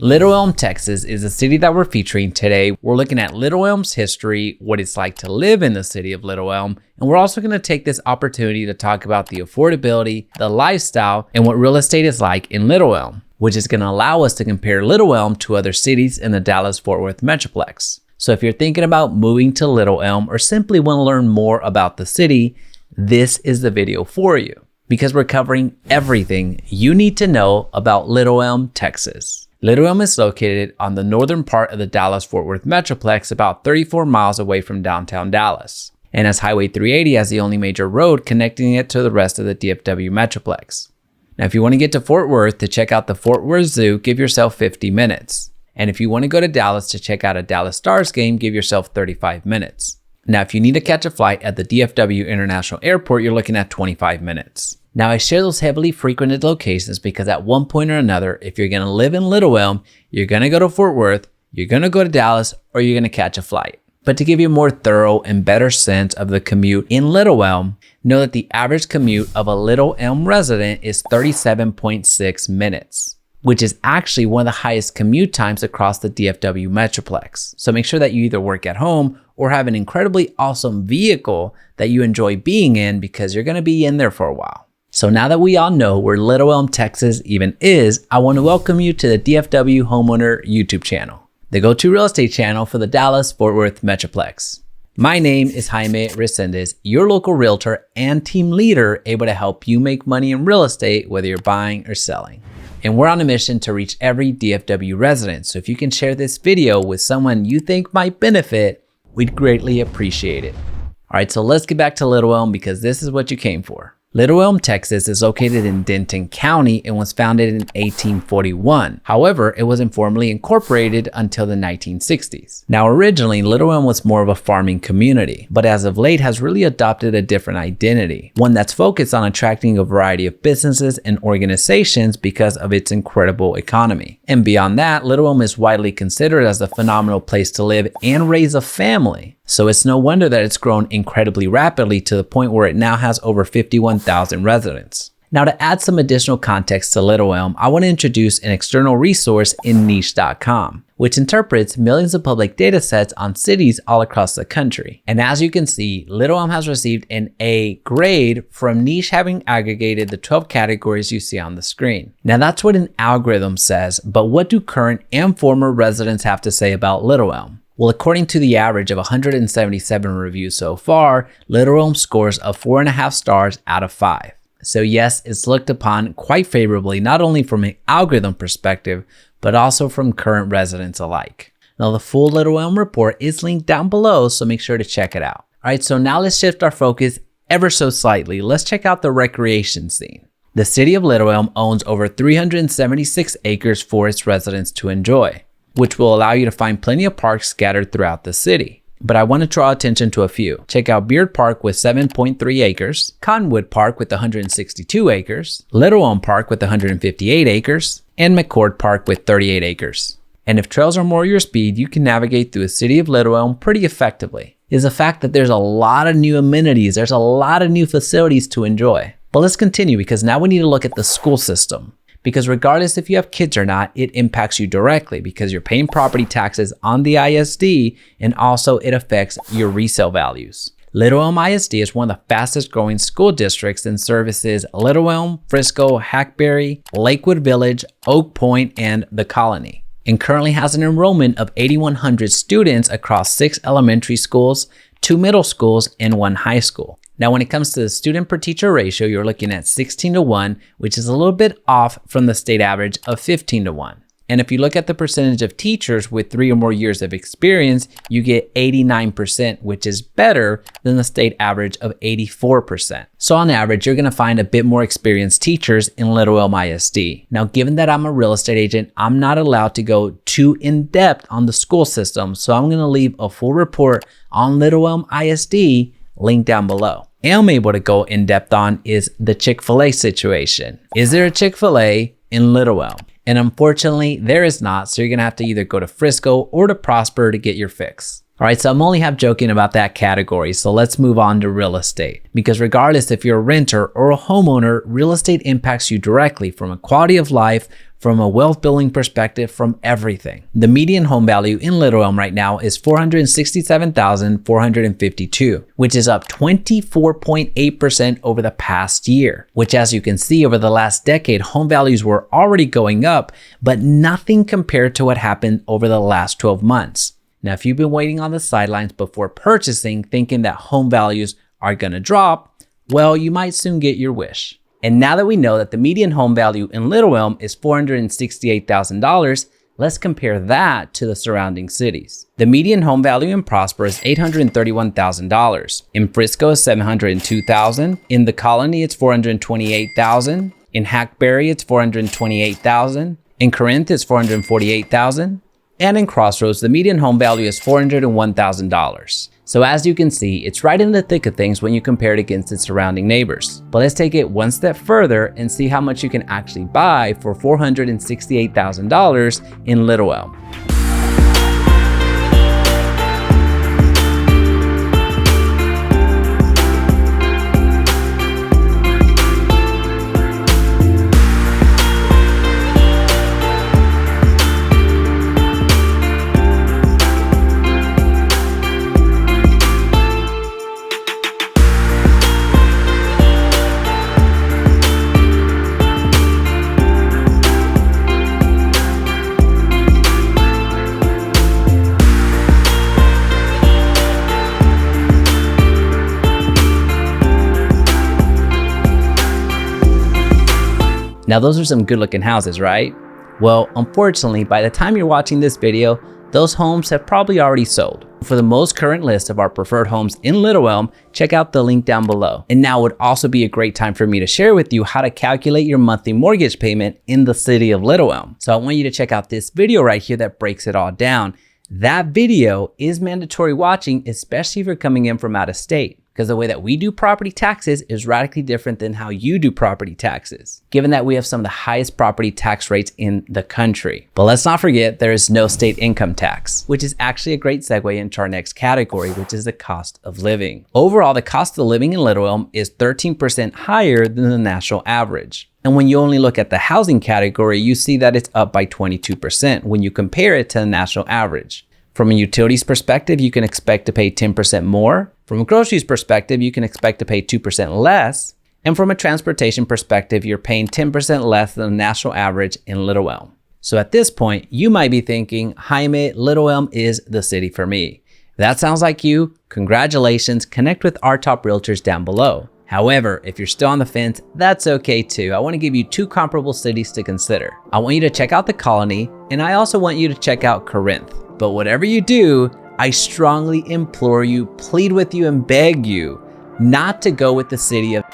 Little Elm, Texas is the city that we're featuring today. We're looking at Little Elm's history, what it's like to live in the city of Little Elm, and we're also going to take this opportunity to talk about the affordability, the lifestyle, and what real estate is like in Little Elm, which is going to allow us to compare Little Elm to other cities in the Dallas Fort Worth Metroplex. So if you're thinking about moving to Little Elm or simply want to learn more about the city, this is the video for you, because we're covering everything you need to know about Little Elm, Texas. Little Elm is located on the northern part of the Dallas Fort Worth Metroplex, about 34 miles away from downtown Dallas, and has Highway 380 as the only major road connecting it to the rest of the DFW Metroplex. Now, if you want to get to Fort Worth to check out the Fort Worth Zoo, give yourself 50 minutes. And if you want to go to Dallas to check out a Dallas Stars game, give yourself 35 minutes. Now, if you need to catch a flight at the DFW International Airport, you're looking at 25 minutes. Now, I share those heavily frequented locations because at one point or another, if you're going to live in Little Elm, you're going to go to Fort Worth, you're going to go to Dallas, or you're going to catch a flight. But to give you a more thorough and better sense of the commute in Little Elm, know that the average commute of a Little Elm resident is 37.6 minutes, which is actually one of the highest commute times across the DFW Metroplex. So make sure that you either work at home or have an incredibly awesome vehicle that you enjoy being in, because you're going to be in there for a while. So now that we all know where Little Elm, Texas even is, I want to welcome you to the DFW Homeowner YouTube channel, the go-to real estate channel for the Dallas Fort Worth Metroplex. My name is Jaime Resendez, your local realtor and team leader, able to help you make money in real estate, whether you're buying or selling. And we're on a mission to reach every DFW resident. So if you can share this video with someone you think might benefit, we'd greatly appreciate it. All right, so let's get back to Little Elm, because this is what you came for. Little Elm, Texas is located in Denton County and was founded in 1841. However, it was informally incorporated until the 1960s. Now, originally, Little Elm was more of a farming community, but as of late has really adopted a different identity, one that's focused on attracting a variety of businesses and organizations because of its incredible economy. And beyond that, Little Elm is widely considered as a phenomenal place to live and raise a family. So it's no wonder that it's grown incredibly rapidly to the point where it now has over 51,000 residents. Now, to add some additional context to Little Elm, I want to introduce an external resource in niche.com, which interprets millions of public data sets on cities all across the country. And as you can see, Little Elm has received an A grade from Niche, having aggregated the 12 categories you see on the screen. Now, that's what an algorithm says, but what do current and former residents have to say about Little Elm? Well, according to the average of 177 reviews so far, Little Elm scores a 4.5 stars out of 5. So yes, it's looked upon quite favorably, not only from an algorithm perspective, but also from current residents alike. Now, the full Little Elm report is linked down below, so make sure to check it out. All right, so now let's shift our focus ever so slightly. Let's check out the recreation scene. The city of Little Elm owns over 376 acres for its residents to enjoy, which will allow you to find plenty of parks scattered throughout the city. But I want to draw attention to a few. Check out Beard Park with 7.3 acres, Cottonwood Park with 162 acres, Little Elm Park with 158 acres, and McCord Park with 38 acres. And if trails are more your speed, you can navigate through the city of Little Elm pretty effectively. It is the fact that there's a lot of new amenities, there's a lot of new facilities to enjoy. But let's continue, because now we need to look at the school system. Because regardless if you have kids or not, it impacts you directly, because you're paying property taxes on the ISD, and also it affects your resale values. Little Elm ISD is one of the fastest growing school districts and services Little Elm, Frisco, Hackberry, Lakewood Village, Oak Point, and The Colony, and currently has an enrollment of 8,100 students across 6 elementary schools, 2 middle schools, and 1 high school. Now, when it comes to the student per teacher ratio, you're looking at 16:1, which is a little bit off from the state average of 15:1. And if you look at the percentage of teachers with 3 or more years of experience, you get 89%, which is better than the state average of 84%. So on average, you're going to find a bit more experienced teachers in Little Elm ISD. Now, given that I'm a real estate agent, I'm not allowed to go too in depth on the school system. So I'm going to leave a full report on Little Elm ISD link down below. I'm able to go in depth on is the Chick-Fil-A situation. Is there a Chick-Fil-A in Little Elm? And unfortunately, there is not. So you're going to have to either go to Frisco or to Prosper to get your fix. All right, so I'm only half joking about that category. So let's move on to real estate, because regardless if you're a renter or a homeowner, real estate impacts you directly, from a quality of life, from a wealth building perspective, from everything. The median home value in Little Elm right now is $467,452, which is up 24.8% over the past year, which, as you can see, over the last decade, home values were already going up, but nothing compared to what happened over the last 12 months. Now, if you've been waiting on the sidelines before purchasing, thinking that home values are gonna drop, well, you might soon get your wish. And now that we know that the median home value in Little Elm is $468,000, let's compare that to the surrounding cities. The median home value in Prosper is $831,000. In Frisco is $702,000. In the Colony, it's $428,000. In Hackberry, it's $428,000. In Corinth, it's $448,000. And in Crossroads, the median home value is $401,000. So as you can see, it's right in the thick of things when you compare it against its surrounding neighbors. But let's take it one step further and see how much you can actually buy for $468,000 in Little Elm. Now those are some good looking houses, right? Well, unfortunately, by the time you're watching this video, those homes have probably already sold. For the most current list of our preferred homes in Little Elm, check out the link down below. And now would also be a great time for me to share with you how to calculate your monthly mortgage payment in the city of Little Elm. So I want you to check out this video right here that breaks it all down. That video is mandatory watching, especially if you're coming in from out of state, because the way that we do property taxes is radically different than how you do property taxes, given that we have some of the highest property tax rates in the country. But let's not forget there is no state income tax, which is actually a great segue into our next category, which is the cost of living. Overall, the cost of living in Little Elm is 13% higher than the national average. And when you only look at the housing category, you see that it's up by 22% when you compare it to the national average. From a utilities perspective, you can expect to pay 10% more. From a groceries perspective, you can expect to pay 2% less. And from a transportation perspective, you're paying 10% less than the national average in Little Elm. So at this point, you might be thinking, Jaime, Little Elm is the city for me. If that sounds like you, congratulations, connect with our top realtors down below. However, if you're still on the fence, that's okay too. I want to give you two comparable cities to consider. I want you to check out the Colony, and I also want you to check out Corinth. But whatever you do, I strongly implore you, plead with you, and beg you not to go with the city of